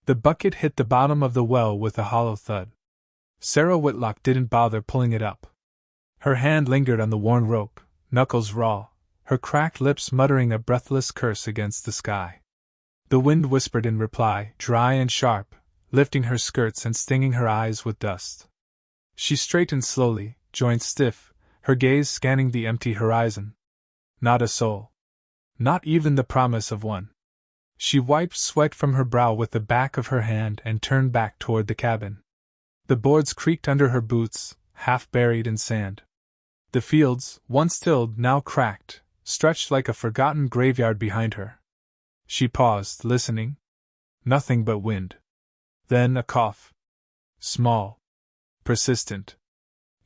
The bucket hit the bottom of the well with a hollow thud. Sarah Whitlock didn't bother pulling it up. Her hand lingered on the worn rope, knuckles raw, her cracked lips muttering a breathless curse against the sky. The wind whispered in reply, dry and sharp, lifting her skirts and stinging her eyes with dust. She straightened slowly, joints stiff, her gaze scanning the empty horizon. Not a soul. Not even the promise of one. She wiped sweat from her brow with the back of her hand and turned back toward the cabin. The boards creaked under her boots, half buried in sand. The fields, once tilled, now cracked, stretched like a forgotten graveyard behind her. She paused, listening. Nothing but wind. Then a cough. Small. Persistent.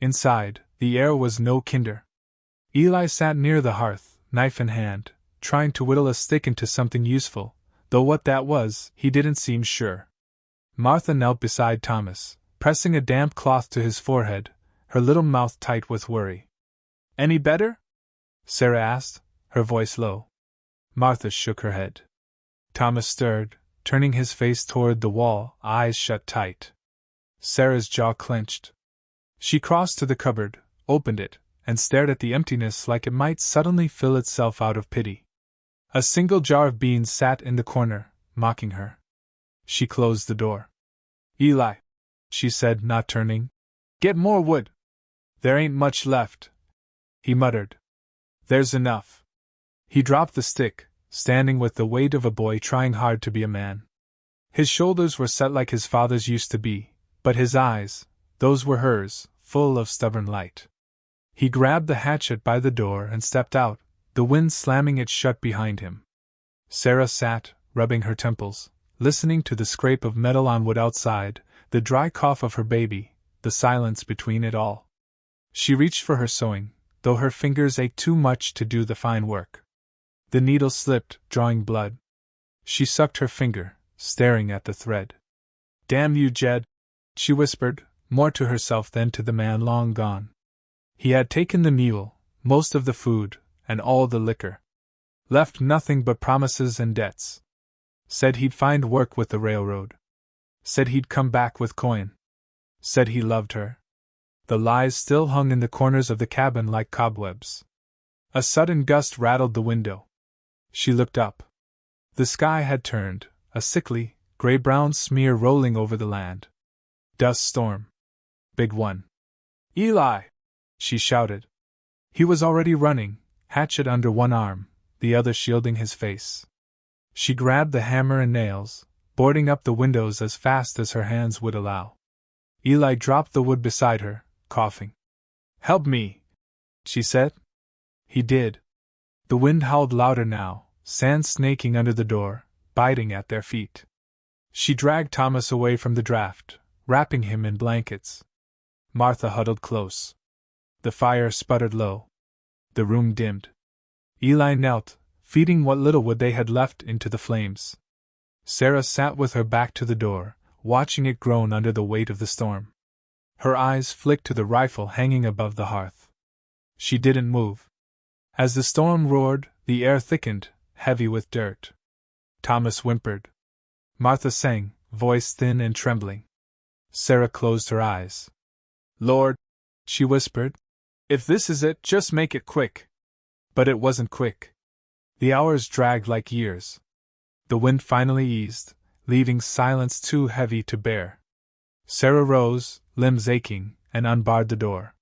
Inside, the air was no kinder. Eli sat near the hearth, knife in hand, trying to whittle a stick into something useful, though what that was, he didn't seem sure. Martha knelt beside Thomas, pressing a damp cloth to his forehead, her little mouth tight with worry. "Any better?" Sarah asked, her voice low. Martha shook her head. Thomas stirred, turning his face toward the wall, eyes shut tight. Sarah's jaw clenched. She crossed to the cupboard, opened it, and stared at the emptiness like it might suddenly fill itself out of pity. A single jar of beans sat in the corner, mocking her. She closed the door. "Eli," she said, not turning, "get more wood." "There ain't much left," he muttered. "There's enough." He dropped the stick, standing with the weight of a boy trying hard to be a man. His shoulders were set like his father's used to be, but his eyes, those were hers, full of stubborn light. He grabbed the hatchet by the door and stepped out, the wind slamming it shut behind him. Sarah sat, rubbing her temples, listening to the scrape of metal on wood outside, the dry cough of her baby, the silence between it all. She reached for her sewing, though her fingers ached too much to do the fine work. The needle slipped, drawing blood. She sucked her finger, staring at the thread. "Damn you, Jed," she whispered, more to herself than to the man long gone. He had taken the mule, most of the food, and all the liquor. Left nothing but promises and debts. Said he'd find work with the railroad. Said he'd come back with coin. Said he loved her. The lies still hung in the corners of the cabin like cobwebs. A sudden gust rattled the window. She looked up. The sky had turned, a sickly, gray-brown smear rolling over the land. Dust storm. Big one. "Eli!" she shouted. He was already running, hatchet under one arm, the other shielding his face. She grabbed the hammer and nails, boarding up the windows as fast as her hands would allow. Eli dropped the wood beside her, coughing. "Help me," she said. He did. The wind howled louder now, sand snaking under the door, biting at their feet. She dragged Thomas away from the draft, wrapping him in blankets. Martha huddled close. The fire sputtered low. The room dimmed. Eli knelt, feeding what little wood they had left into the flames. Sarah sat with her back to the door, watching it groan under the weight of the storm. Her eyes flicked to the rifle hanging above the hearth. She didn't move. As the storm roared, the air thickened, heavy with dirt. Thomas whimpered. Martha sang, voice thin and trembling. Sarah closed her eyes. "Lord," she whispered, "if this is it, just make it quick." But it wasn't quick. The hours dragged like years. The wind finally eased, leaving silence too heavy to bear. Sarah rose, limbs aching, and unbarred the door.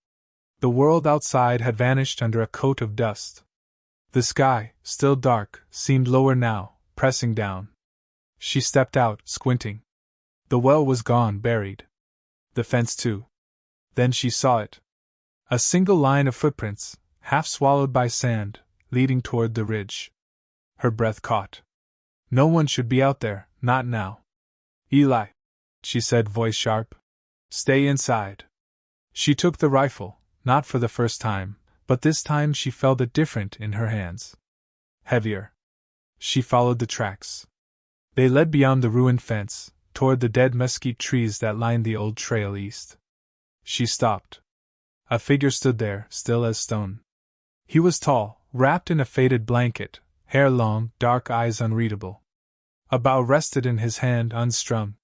The world outside had vanished under a coat of dust. The sky, still dark, seemed lower now, pressing down. She stepped out, squinting. The well was gone, buried. The fence too. Then she saw it. A single line of footprints, half swallowed by sand, leading toward the ridge. Her breath caught. No one should be out there, not now. "Eli," she said, voice sharp. "Stay inside." She took the rifle, not for the first time, but this time she felt it different in her hands. Heavier. She followed the tracks. They led beyond the ruined fence, toward the dead mesquite trees that lined the old trail east. She stopped. A figure stood there, still as stone. He was tall, wrapped in a faded blanket, hair long, dark eyes unreadable. A bow rested in his hand unstrung.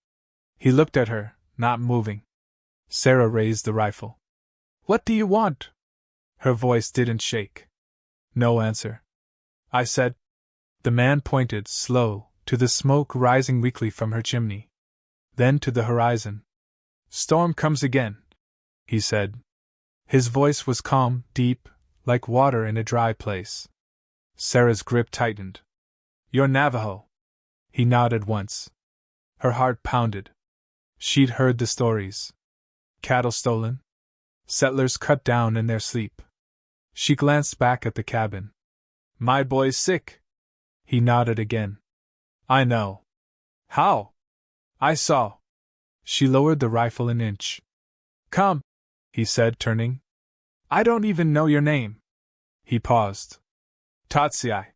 He looked at her, not moving. Sarah raised the rifle. "What do you want?" Her voice didn't shake. No answer. "I said." The man pointed, slow, to the smoke rising weakly from her chimney. Then to the horizon. "Storm comes again," he said. His voice was calm, deep, like water in a dry place. Sarah's grip tightened. "You're Navajo." He nodded once. Her heart pounded. She'd heard the stories. Cattle stolen. Settlers cut down in their sleep. She glanced back at the cabin. "My boy's sick." He nodded again. "I know." "How?" "I saw." She lowered the rifle an inch. "Come," he said, turning. "I don't even know your name." He paused. "Tatsiai."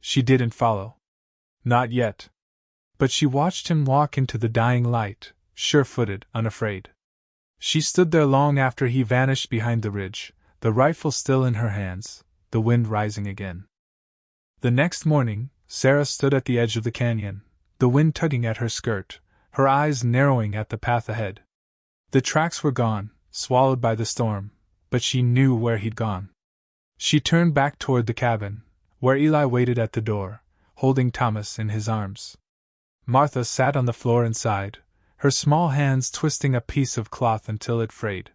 She didn't follow. Not yet. But she watched him walk into the dying light, sure-footed, unafraid. She stood there long after he vanished behind the ridge, the rifle still in her hands, the wind rising again. The next morning, Sarah stood at the edge of the canyon, the wind tugging at her skirt, her eyes narrowing at the path ahead. The tracks were gone, swallowed by the storm, but she knew where he'd gone. She turned back toward the cabin, where Eli waited at the door, holding Thomas in his arms. Martha sat on the floor inside, her small hands twisting a piece of cloth until it frayed.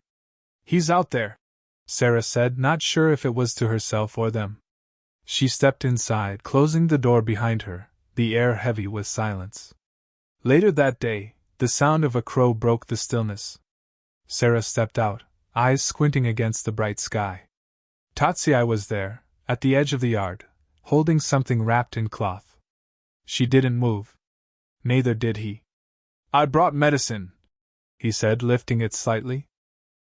"He's out there," Sarah said, not sure if it was to herself or them. She stepped inside, closing the door behind her, the air heavy with silence. Later that day, the sound of a crow broke the stillness. Sarah stepped out, eyes squinting against the bright sky. Tatsiai was there, at the edge of the yard, holding something wrapped in cloth. She didn't move. Neither did he. "I brought medicine," he said, lifting it slightly.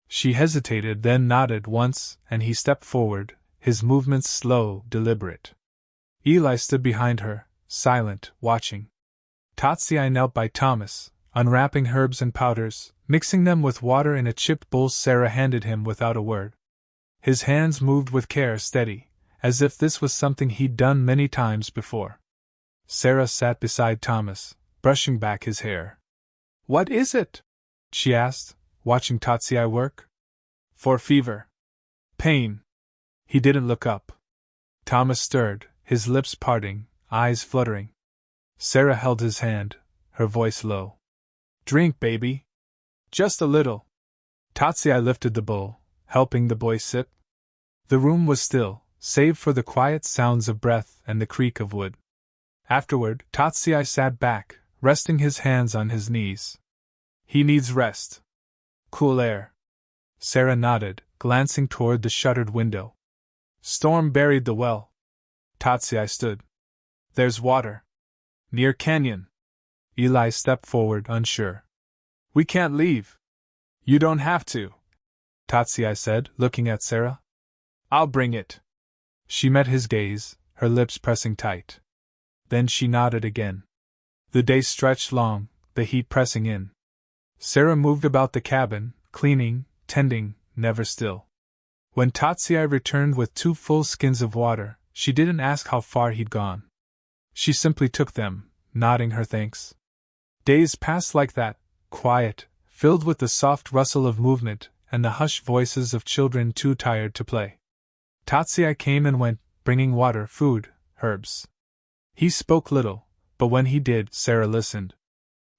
She hesitated, then nodded once, and he stepped forward, his movements slow, deliberate. Eli stood behind her, silent, watching. Tatsiai knelt by Thomas, unwrapping herbs and powders, mixing them with water in a chipped bowl Sarah handed him without a word. His hands moved with care, steady, as if this was something he'd done many times before. Sarah sat beside Thomas, brushing back his hair. "What is it?" she asked, watching Tatsiai work. "For fever. Pain." He didn't look up. Thomas stirred, his lips parting, eyes fluttering. Sarah held his hand, her voice low. "Drink, baby. Just a little." Tatsiai lifted the bowl, helping the boy sip. The room was still, save for the quiet sounds of breath and the creak of wood. Afterward, Tatsiai sat back, resting his hands on his knees. "He needs rest. Cool air." Sarah nodded, glancing toward the shuttered window. "Storm buried the well." Tatsiai stood. "There's water. Near canyon." Eli stepped forward, unsure. "We can't leave." "You don't have to," Tatsiai said, looking at Sarah. "I'll bring it." She met his gaze, her lips pressing tight. Then she nodded again. The day stretched long, the heat pressing in. Sarah moved about the cabin, cleaning, tending, never still. When Tatsiai returned with 2 full skins of water, she didn't ask how far he'd gone. She simply took them, nodding her thanks. Days passed like that, quiet, filled with the soft rustle of movement and the hushed voices of children too tired to play. Tatsiai came and went, bringing water, food, herbs. He spoke little, but when he did, Sarah listened.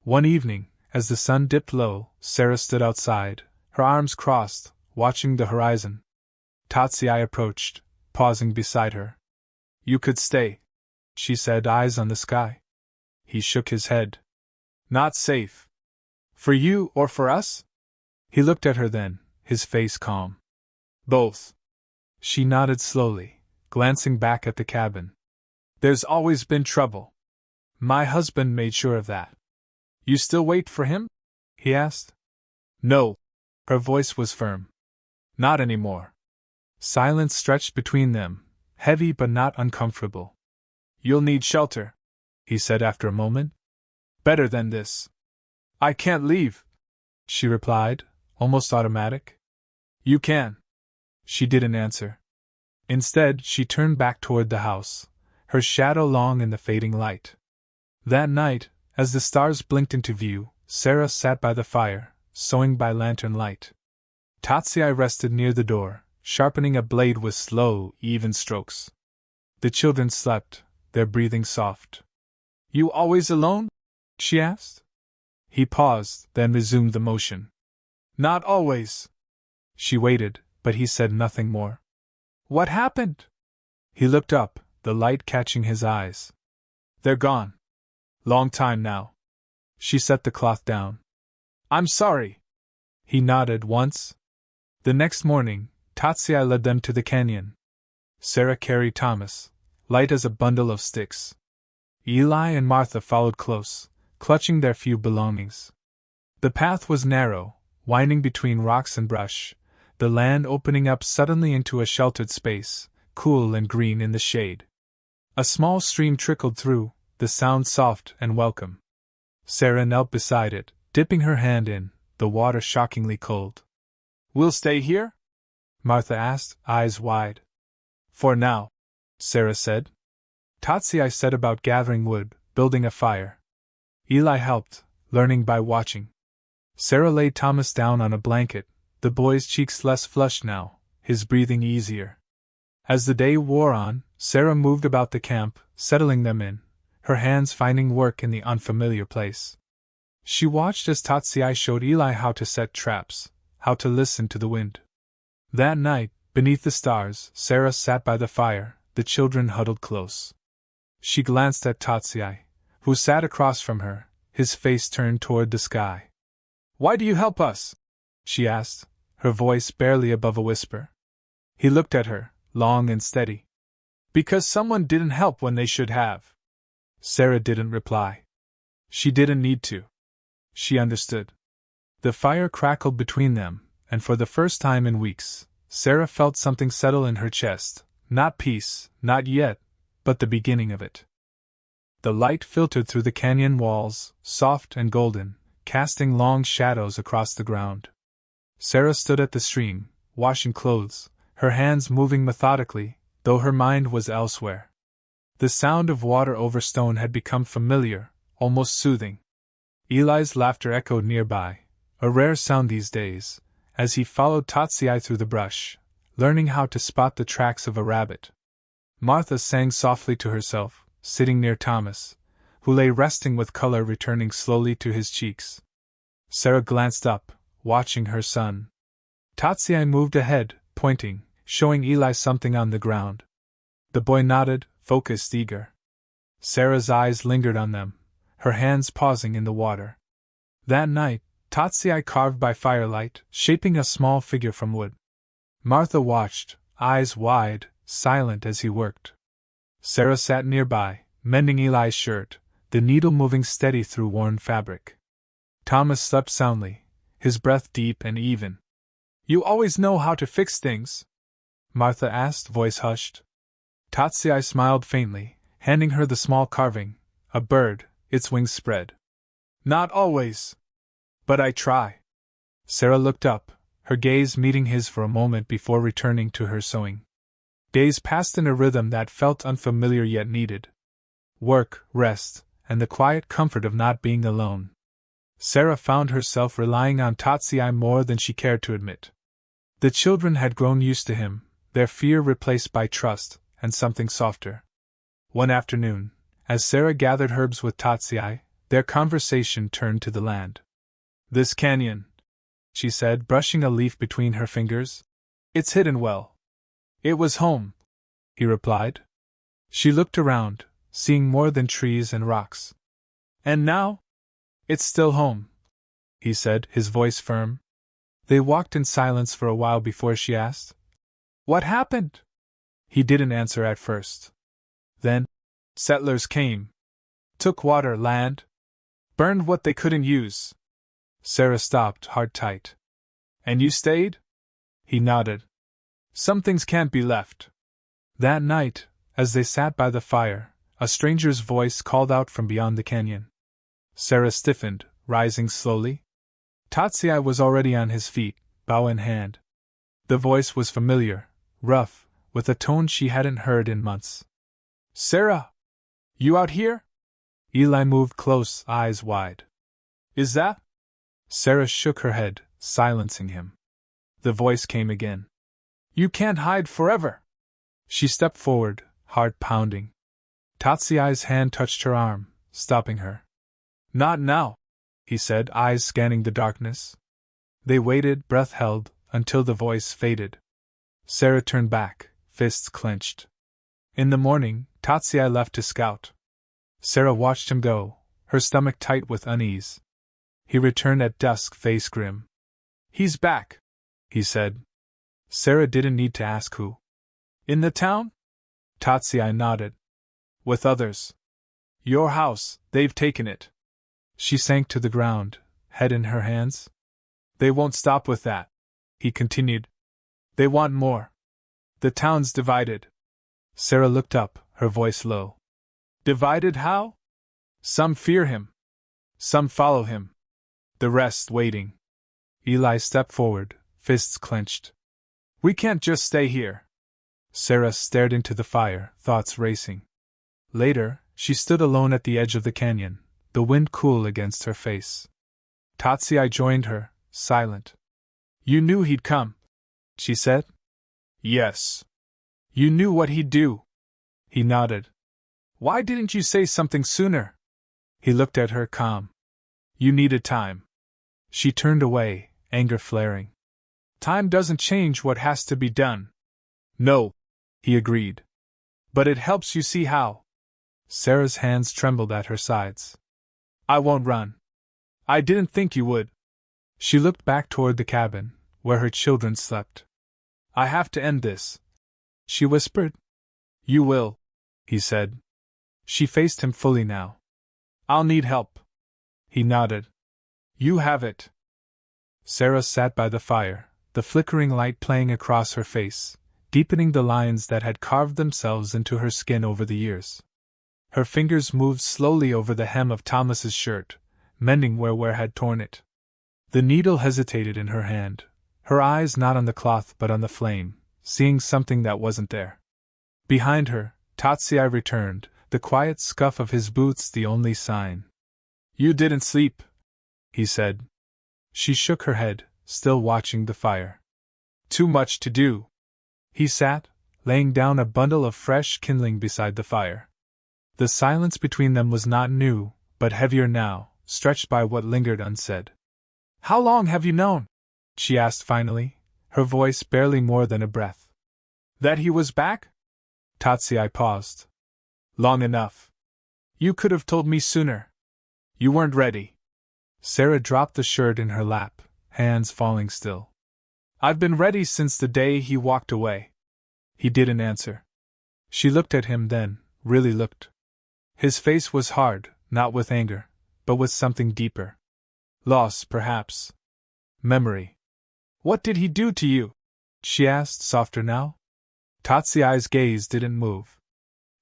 One evening, as the sun dipped low, Sarah stood outside, her arms crossed, watching the horizon. Tatsiai approached, pausing beside her. "You could stay," she said, eyes on the sky. He shook his head. "Not safe. For you or for us?" He looked at her then, his face calm. "Both." She nodded slowly, glancing back at the cabin. "There's always been trouble. My husband made sure of that." "You still wait for him?" he asked. "No." Her voice was firm. "Not anymore." Silence stretched between them, heavy but not uncomfortable. "You'll need shelter," he said after a moment. "Better than this." "I can't leave," she replied, almost automatic. "You can." She didn't answer. Instead, she turned back toward the house, her shadow long in the fading light. That night, as the stars blinked into view, Sarah sat by the fire, sewing by lantern light. Tatsiai rested near the door, sharpening a blade with slow, even strokes. The children slept, their breathing soft. "You always alone?" she asked. He paused, then resumed the motion. "Not always." She waited, but he said nothing more. "What happened?" He looked up, the light catching his eyes. "They're gone. Long time now." She set the cloth down. "I'm sorry." He nodded once. The next morning, Tatsiai led them to the canyon. Sarah carried Thomas, light as a bundle of sticks. Eli and Martha followed close, clutching their few belongings. The path was narrow, winding between rocks and brush, the land opening up suddenly into a sheltered space, cool and green in the shade. A small stream trickled through, the sound soft and welcome. Sarah knelt beside it, dipping her hand in, the water shockingly cold. "We'll stay here?" Martha asked, eyes wide. "For now," Sarah said. Tatsiai set about gathering wood, building a fire. Eli helped, learning by watching. Sarah laid Thomas down on a blanket, the boy's cheeks less flushed now, his breathing easier. As the day wore on, Sarah moved about the camp, settling them in, her hands finding work in the unfamiliar place. She watched as Tatsiai showed Eli how to set traps, how to listen to the wind. That night, beneath the stars, Sarah sat by the fire, the children huddled close. She glanced at Tatsiai, who sat across from her, his face turned toward the sky. "Why do you help us?" she asked, her voice barely above a whisper. He looked at her, long and steady. "Because someone didn't help when they should have." Sarah didn't reply. She didn't need to. She understood. The fire crackled between them, and for the first time in weeks, Sarah felt something settle in her chest, not peace, not yet, but the beginning of it. The light filtered through the canyon walls, soft and golden, casting long shadows across the ground. Sarah stood at the stream, washing clothes, her hands moving methodically, though her mind was elsewhere. The sound of water over stone had become familiar, almost soothing. Eli's laughter echoed nearby, a rare sound these days, as he followed Tatsiai through the brush, learning how to spot the tracks of a rabbit. Martha sang softly to herself, sitting near Thomas, who lay resting with color returning slowly to his cheeks. Sarah glanced up, watching her son. Tatsiai moved ahead, pointing, showing Eli something on the ground. The boy nodded, focused, eager. Sarah's eyes lingered on them, her hands pausing in the water. That night, Tatsiai carved by firelight, shaping a small figure from wood. Martha watched, eyes wide, silent as he worked. Sarah sat nearby, mending Eli's shirt, the needle moving steady through worn fabric. Thomas slept soundly, his breath deep and even. "You always know how to fix things?" Martha asked, voice hushed. Tatsiai smiled faintly, handing her the small carving, a bird, its wings spread. "Not always. But I try." Sarah looked up, her gaze meeting his for a moment before returning to her sewing. Days passed in a rhythm that felt unfamiliar yet needed. Work, rest, and the quiet comfort of not being alone. Sarah found herself relying on Tatsiai more than she cared to admit. The children had grown used to him, their fear replaced by trust, and something softer. One afternoon, as Sarah gathered herbs with Tatsiai, their conversation turned to the land. "This canyon," she said, brushing a leaf between her fingers. "It's hidden well." "It was home," he replied. She looked around, seeing more than trees and rocks. "And now?" "It's still home," he said, his voice firm. They walked in silence for a while before she asked, "What happened?" He didn't answer at first. Then, "Settlers came. Took water, land. Burned what they couldn't use." Sarah stopped, heart tight. "And you stayed?" He nodded. "Some things can't be left." That night, as they sat by the fire, a stranger's voice called out from beyond the canyon. Sarah stiffened, rising slowly. Tatsiai was already on his feet, bow in hand. The voice was familiar, rough, with a tone she hadn't heard in months. "Sarah! You out here?" Eli moved close, eyes wide. Is that? Sarah shook her head, silencing him. The voice came again. You can't hide forever. She stepped forward, heart pounding. Tatsiai's hand touched her arm, stopping her. Not now, he said, eyes scanning the darkness. They waited, breath held, until the voice faded. Sarah turned back, fists clenched. In the morning, Tatsiai left to scout. Sarah watched him go, her stomach tight with unease. He returned at dusk, face grim. He's back, he said. Sarah didn't need to ask who. In the town? Tatsiai nodded. With others. Your house, they've taken it. She sank to the ground, head in her hands. They won't stop with that, he continued. They want more. The town's divided. Sarah looked up, her voice low. Divided how? Some fear him. Some follow him. The rest waiting. Eli stepped forward, fists clenched. We can't just stay here. Sarah stared into the fire, thoughts racing. Later, she stood alone at the edge of the canyon, the wind cool against her face. Tatsiai joined her, silent. You knew he'd come, she said. Yes. You knew what he'd do. He nodded. Why didn't you say something sooner? He looked at her, calm. You needed time. She turned away, anger flaring. Time doesn't change what has to be done. No, he agreed. But it helps you see how. Sarah's hands trembled at her sides. I won't run. I didn't think you would. She looked back toward the cabin, where her children slept. I have to end this, she whispered. You will, he said. She faced him fully now. I'll need help. He nodded. You have it. Sarah sat by the fire, the flickering light playing across her face, deepening the lines that had carved themselves into her skin over the years. Her fingers moved slowly over the hem of Thomas's shirt, mending where Ware had torn it. The needle hesitated in her hand, her eyes not on the cloth but on the flame, seeing something that wasn't there. Behind her, Tatsiai returned, the quiet scuff of his boots the only sign. You didn't sleep, he said. She shook her head, still watching the fire. Too much to do. He sat, laying down a bundle of fresh kindling beside the fire. The silence between them was not new, but heavier now, stretched by what lingered unsaid. How long have you known? She asked finally, her voice barely more than a breath. That he was back? Tatsiai paused. Long enough. You could have told me sooner. You weren't ready. Sarah dropped the shirt in her lap, hands falling still. I've been ready since the day he walked away. He didn't answer. She looked at him then, really looked. His face was hard, not with anger, but with something deeper. Loss, perhaps. Memory. What did he do to you? She asked, softer now. Tatsiai's gaze didn't move.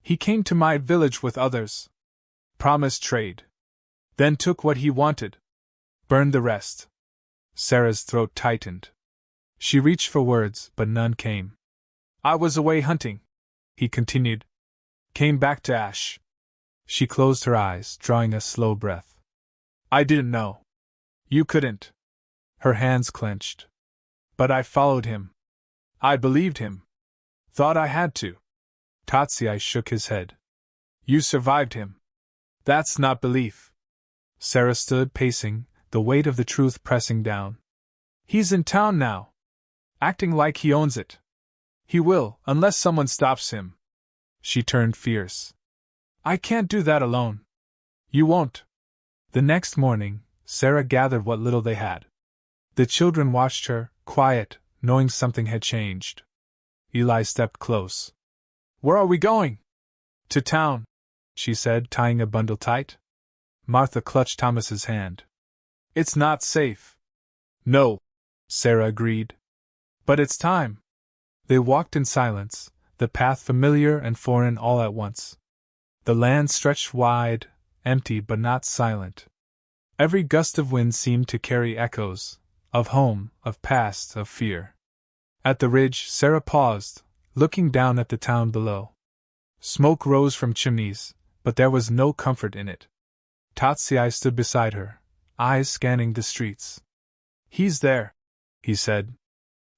He came to my village with others. Promised trade. Then took what he wanted. Burned the rest. Sarah's throat tightened. She reached for words, but none came. I was away hunting, he continued. Came back to Ash. She closed her eyes, drawing a slow breath. I didn't know. You couldn't. Her hands clenched. But I followed him. I believed him. Thought I had to. Tatsiai shook his head. You survived him. That's not belief. Sarah stood pacing, the weight of the truth pressing down. He's in town now. Acting like he owns it. He will, unless someone stops him. She turned fierce. I can't do that alone. You won't. The next morning, Sarah gathered what little they had. The children watched her, quiet, knowing something had changed. Eli stepped close. Where are we going? To town, she said, tying a bundle tight. Martha clutched Thomas's hand. It's not safe. No, Sarah agreed. But it's time. They walked in silence, the path familiar and foreign all at once. The land stretched wide, empty but not silent. Every gust of wind seemed to carry echoes, of home, of past, of fear. At the ridge, Sarah paused, looking down at the town below. Smoke rose from chimneys, but there was no comfort in it. Tatsiai stood beside her, eyes scanning the streets. "He's there," he said.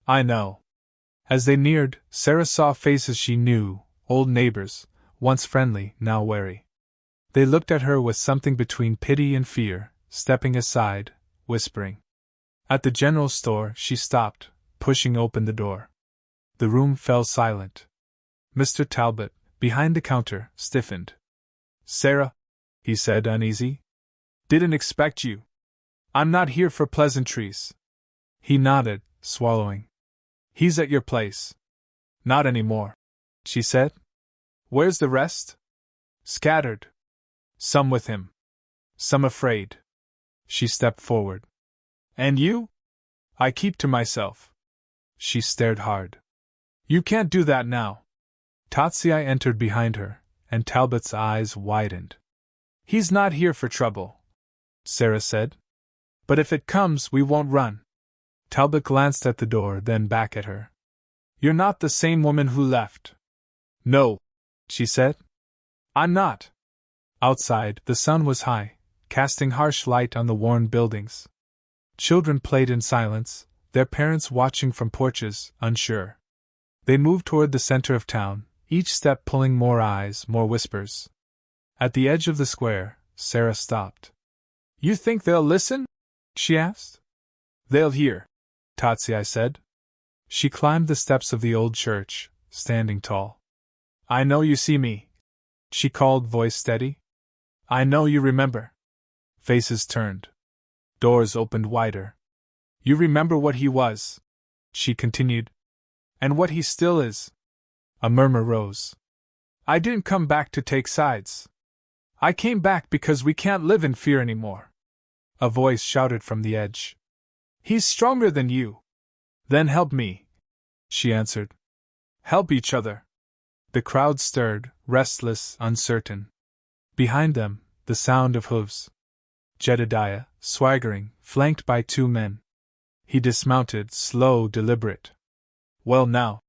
"I know." As they neared, Sarah saw faces she knew, old neighbors, once friendly, now wary. They looked at her with something between pity and fear, stepping aside, whispering. At the general store, she stopped, pushing open the door. The room fell silent. Mr. Talbot, behind the counter, stiffened. "Sarah," he said, uneasy. "Didn't expect you. I'm not here for pleasantries." He nodded, swallowing. "He's at your place." "Not anymore," she said. "Where's the rest?" "Scattered. Some with him. Some afraid." She stepped forward. "And you?" "I keep to myself." She stared hard. "You can't do that now." Tatsiai entered behind her, and Talbot's eyes widened. "He's not here for trouble," Sarah said. "But if it comes, we won't run." Talbot glanced at the door, then back at her. "You're not the same woman who left." "No," she said. "I'm not." Outside, the sun was high, casting harsh light on the worn buildings. Children played in silence, their parents watching from porches, unsure. They moved toward the center of town, each step pulling more eyes, more whispers. At the edge of the square, Sarah stopped. "You think they'll listen?" she asked. "They'll hear," Tatsiai said. She climbed the steps of the old church, standing tall. "I know you see me," she called, voice steady. "I know you remember." Faces turned. Doors opened wider. "You remember what he was," she continued. "And what he still is." A murmur rose. "I didn't come back to take sides. I came back because we can't live in fear anymore." A voice shouted from the edge. "He's stronger than you." "Then help me," she answered. "Help each other." The crowd stirred, restless, uncertain. Behind them, the sound of hooves. Jedediah, swaggering, flanked by two men. He dismounted, slow, deliberate. "Well now,"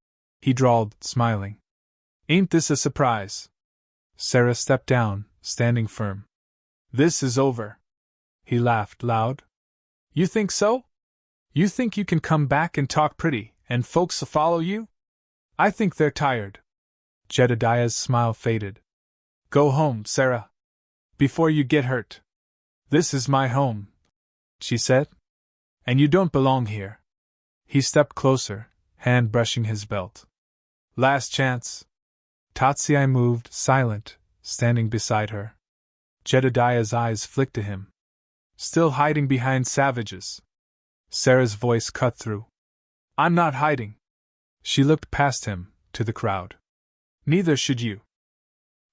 he drawled, smiling. "Ain't this a surprise?" Sarah stepped down, standing firm. "This is over." He laughed loud. "You think so? You think you can come back and talk pretty, and folks'll follow you? I think they're tired." Jedediah's smile faded. "Go home, Sarah. Before you get hurt." "This is my home," she said. "And you don't belong here." He stepped closer, hand brushing his belt. "Last chance." Tatsiai moved, silent, standing beside her. Jedediah's eyes flicked to him. "Still hiding behind savages?" Sarah's voice cut through. "I'm not hiding." She looked past him, to the crowd. "Neither should you."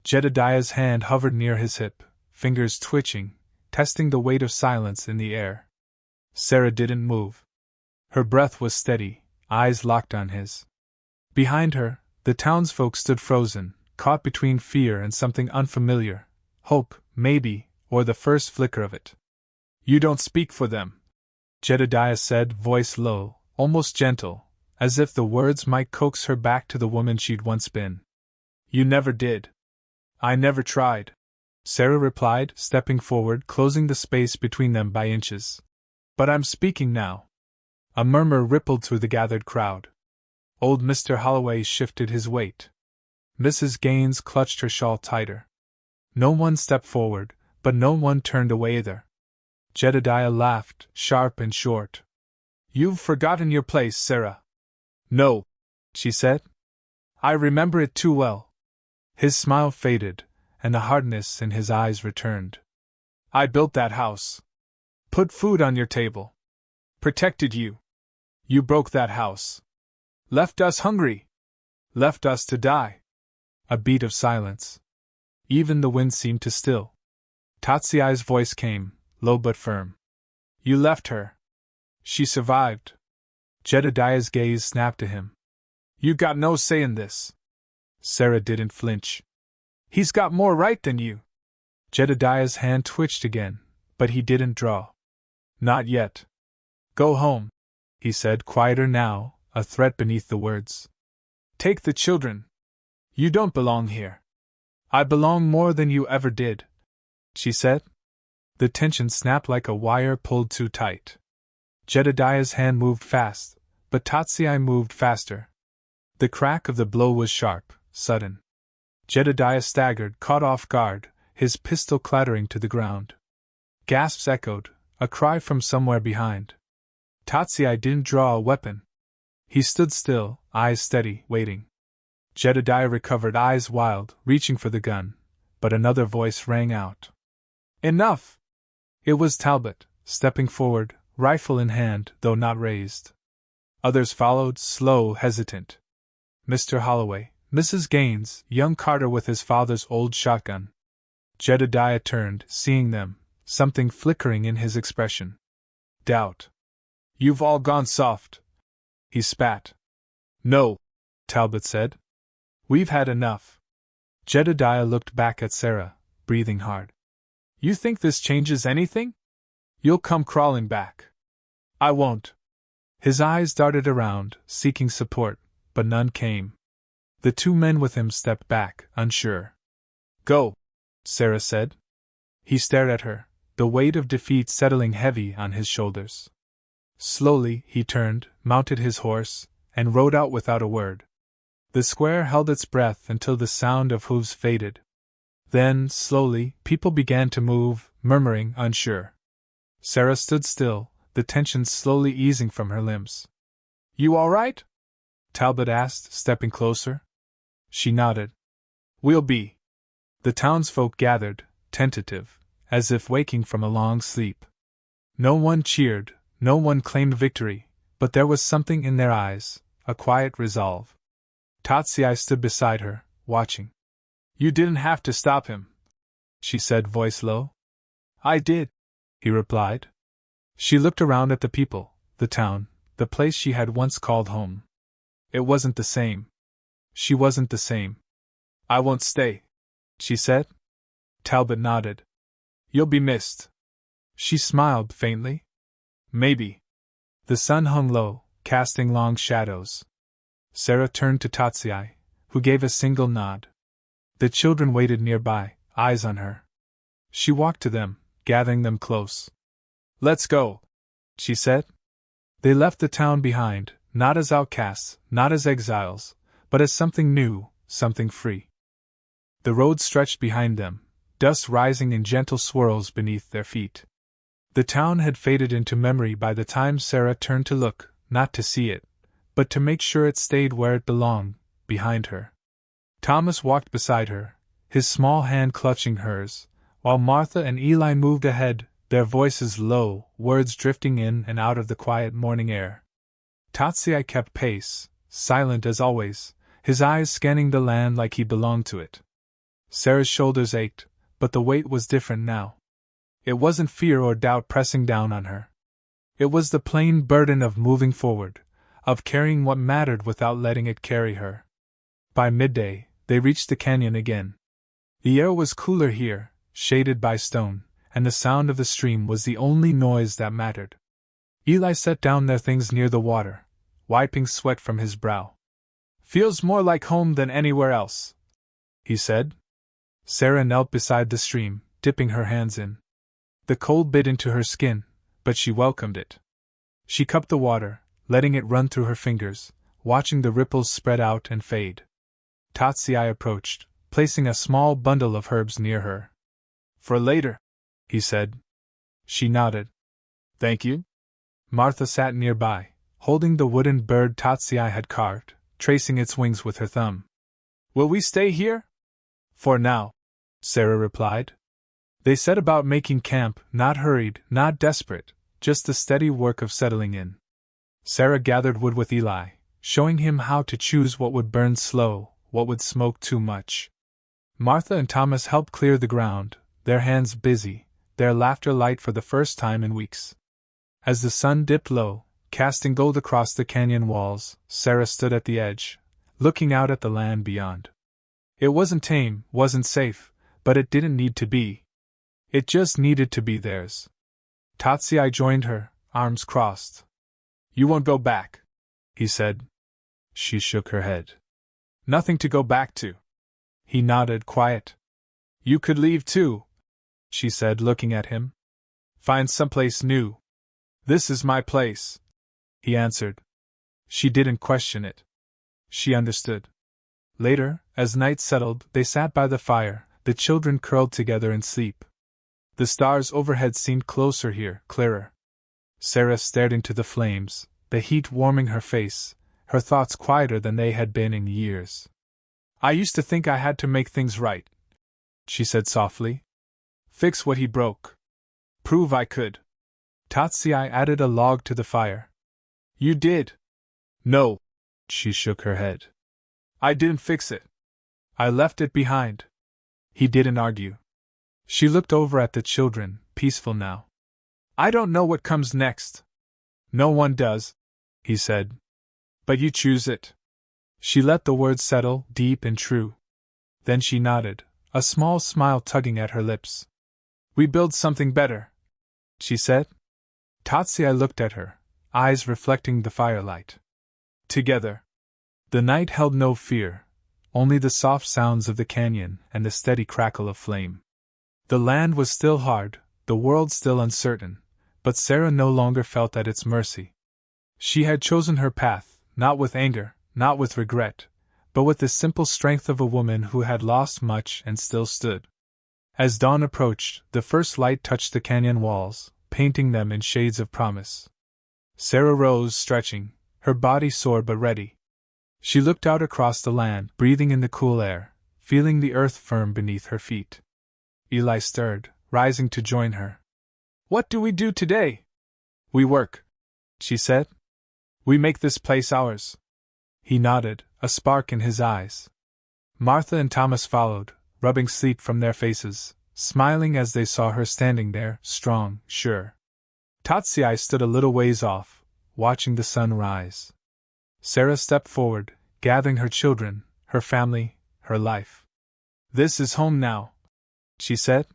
Jedediah's hand hovered near his hip, fingers twitching, testing the weight of silence in the air. Sarah didn't move. Her breath was steady, eyes locked on his. Behind her, the townsfolk stood frozen, caught between fear and something unfamiliar. Hope, maybe, or the first flicker of it. "You don't speak for them," Jedediah said, voice low, almost gentle, as if the words might coax her back to the woman she'd once been. "You never did." "I never tried," Sarah replied, stepping forward, closing the space between them by inches. "But I'm speaking now." A murmur rippled through the gathered crowd. Old Mr. Holloway shifted his weight. Mrs. Gaines clutched her shawl tighter. No one stepped forward, but no one turned away either. Jedediah laughed, sharp and short. "You've forgotten your place, Sarah." "No," she said. "I remember it too well." His smile faded, and the hardness in his eyes returned. "I built that house. Put food on your table. Protected you. You broke that house. Left us hungry. Left us to die." A beat of silence. Even the wind seemed to still. Tatsiai's voice came, low but firm. "You left her. She survived." Jedediah's gaze snapped to him. "You got no say in this." Sarah didn't flinch. "He's got more right than you." Jedediah's hand twitched again, but he didn't draw. "Not yet." "Go home," he said, quieter now, a threat beneath the words. "Take the children. You don't belong here." "I belong more than you ever did," she said. The tension snapped like a wire pulled too tight. Jedediah's hand moved fast, but Tatsiai moved faster. The crack of the blow was sharp, sudden. Jedediah staggered, caught off guard, his pistol clattering to the ground. Gasps echoed, a cry from somewhere behind. Tatsiai didn't draw a weapon. He stood still, eyes steady, waiting. Jedediah recovered, eyes wild, reaching for the gun, but another voice rang out. Enough! It was Talbot, stepping forward, rifle in hand, though not raised. Others followed, slow, hesitant. Mr. Holloway, Mrs. Gaines, young Carter with his father's old shotgun. Jedediah turned, seeing them, something flickering in his expression. Doubt. You've all gone soft. He spat. No, Talbot said. We've had enough. Jedediah looked back at Sarah, breathing hard. You think this changes anything? You'll come crawling back. I won't. His eyes darted around, seeking support, but none came. The two men with him stepped back, unsure. Go, Sarah said. He stared at her, the weight of defeat settling heavy on his shoulders. Slowly, he turned, mounted his horse, and rode out without a word. The square held its breath until the sound of hooves faded. Then, slowly, people began to move, murmuring, unsure. Sarah stood still, the tension slowly easing from her limbs. You all right? Talbot asked, stepping closer. She nodded. We'll be. The townsfolk gathered, tentative, as if waking from a long sleep. No one cheered, no one claimed victory, but there was something in their eyes, a quiet resolve. Tatsiai stood beside her, watching. You didn't have to stop him, she said, voice low. I did, he replied. She looked around at the people, the town, the place she had once called home. It wasn't the same. She wasn't the same. I won't stay, she said. Talbot nodded. You'll be missed. She smiled faintly. Maybe. The sun hung low, casting long shadows. Sarah turned to Tatsiai, who gave a single nod. The children waited nearby, eyes on her. She walked to them, gathering them close. Let's go, she said. They left the town behind, not as outcasts, not as exiles, but as something new, something free. The road stretched behind them, dust rising in gentle swirls beneath their feet. The town had faded into memory by the time Sarah turned to look, not to see it, but to make sure it stayed where it belonged, behind her. Thomas walked beside her, his small hand clutching hers, while Martha and Eli moved ahead, their voices low, words drifting in and out of the quiet morning air. Tatsiai kept pace, silent as always, his eyes scanning the land like he belonged to it. Sarah's shoulders ached, but the weight was different now. It wasn't fear or doubt pressing down on her. It was the plain burden of moving forward, of carrying what mattered without letting it carry her. By midday, they reached the canyon again. The air was cooler here, shaded by stone, and the sound of the stream was the only noise that mattered. Eli set down their things near the water, wiping sweat from his brow. Feels more like home than anywhere else, he said. Sarah knelt beside the stream, dipping her hands in. The cold bit into her skin, but she welcomed it. She cupped the water, letting it run through her fingers, watching the ripples spread out and fade. Tatsiai approached, placing a small bundle of herbs near her. For later, he said. She nodded. Thank you. Martha sat nearby, holding the wooden bird Tatsiai had carved, tracing its wings with her thumb. Will we stay here? For now, Sarah replied. They set about making camp, not hurried, not desperate, just the steady work of settling in. Sarah gathered wood with Eli, showing him how to choose what would burn slow, what would smoke too much. Martha and Thomas helped clear the ground, their hands busy, their laughter light for the first time in weeks. As the sun dipped low, casting gold across the canyon walls, Sarah stood at the edge, looking out at the land beyond. It wasn't tame, wasn't safe, but it didn't need to be. It just needed to be theirs. Tatsiai joined her, arms crossed. You won't go back, he said. She shook her head. Nothing to go back to. He nodded, quiet. You could leave too, she said, looking at him. Find someplace new. This is my place, he answered. She didn't question it. She understood. Later, as night settled, they sat by the fire, the children curled together in sleep. The stars overhead seemed closer here, clearer. Sarah stared into the flames, the heat warming her face, her thoughts quieter than they had been in years. I used to think I had to make things right, she said softly. Fix what he broke. Prove I could. Tatsiai added a log to the fire. You did. No. She shook her head. I didn't fix it. I left it behind. He didn't argue. She looked over at the children, peaceful now. I don't know what comes next. No one does, he said. But you choose it. She let the words settle, deep and true. Then she nodded, a small smile tugging at her lips. We build something better, she said. Tatsiai looked at her, eyes reflecting the firelight. Together. The night held no fear, only the soft sounds of the canyon and the steady crackle of flame. The land was still hard, the world still uncertain, but Sarah no longer felt at its mercy. She had chosen her path, not with anger, not with regret, but with the simple strength of a woman who had lost much and still stood. As dawn approached, the first light touched the canyon walls, painting them in shades of promise. Sarah rose, stretching, her body sore but ready. She looked out across the land, breathing in the cool air, feeling the earth firm beneath her feet. Eli stirred, rising to join her. What do we do today? We work, she said. We make this place ours. He nodded, a spark in his eyes. Martha and Thomas followed, rubbing sleep from their faces, smiling as they saw her standing there, strong, sure. Tatsiai stood a little ways off, watching the sun rise. Sarah stepped forward, gathering her children, her family, her life. This is home now, she said.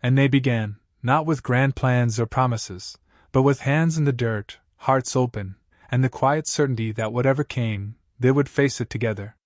And they began, not with grand plans or promises, but with hands in the dirt, hearts open, and the quiet certainty that whatever came, they would face it together.